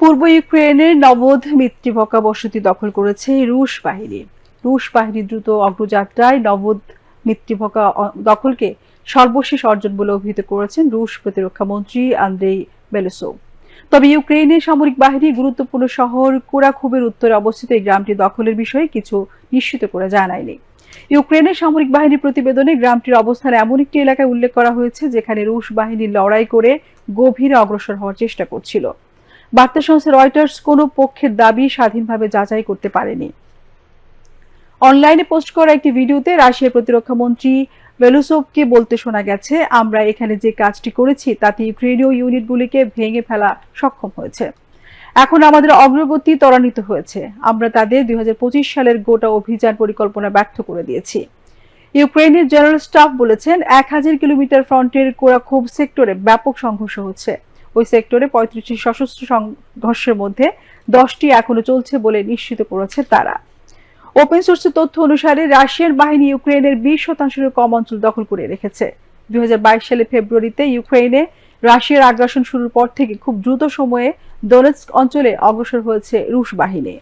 পূর্ব ইউক্রেনের নভোদ মিত্রিভকা বসতি দখল করেছে রুশ বাহিনী। রুশ বাহিনীর দ্রুত অগ্রযাত্রায় নভোদ মিত্রিভকা দখলকে সর্বশেষ অর্জন বলে অভিহিত করেছেন রুশ প্রতিরক্ষা মন্ত্রী আন্দ্রেই বেলেসোভ। তবে ইউক্রেনের সামরিক বাহিনী গুরুত্বপূর্ণ শহর কুরাখুবের উত্তরে অবস্থিত এই গ্রামটি দখলের বিষয়ে কিছু নিশ্চিত করে জানায়নি। ইউক্রেনের সামরিক বাহিনীর প্রতিবেদনে গ্রামটির অবস্থান এমন একটি এলাকায় উল্লেখ করা হয়েছে যেখানে রুশ বাহিনী লড়াই করে গভীরে অগ্রসর হওয়ার চেষ্টা করছিল। বার্তা সংস্থা রয়টার্স কোনো পক্ষের দাবি স্বাধীনভাবে যাচাই করতে পারেনি। অনলাইনে পোস্ট করা একটি ভিডিওতে রাশিয়ার প্রতিরক্ষা মন্ত্রী বেলুসোভকে বলতে শোনা গেছে, আমরা এখানে যে কাজটি করেছি তাতে ইউক্রেনীয় ইউনিটগুলিকে ভেঙে ফেলা সক্ষম হয়েছে। এখন আমাদের অগ্রগতি ত্বরান্বিত হয়েছে। আমরা তাদের 2025 সালের গোটা অভিযান পরিকল্পনা ব্যর্থ করে দিয়েছি। ইউক্রেনের জেনারেল স্টাফ বলেছেন 1000 কিলোমিটার ফ্রন্টের কোরাখোভ সেক্টরে ব্যাপক সংঘর্ষ হচ্ছে। ওই সেক্টরে 35টি সশস্ত্র সংঘর্ষের মধ্যে 10টি এখনো চলছে বলে নিশ্চিত করেছে তারা। ওপেন সোর্সের তথ্য অনুসারে রাশিয়ান বাহিনী ইউক্রেনের 20% কম অঞ্চল দখল করে রেখেছে। 2022 সালের ফেব্রুয়ারিতে ইউক্রেনে রাশিয়ার আগ্রাসন শুরুর পর থেকে খুব দ্রুত সময়ে দোনেৎস্ক অঞ্চলে অগ্রসর হয়েছে রুশ বাহিনী।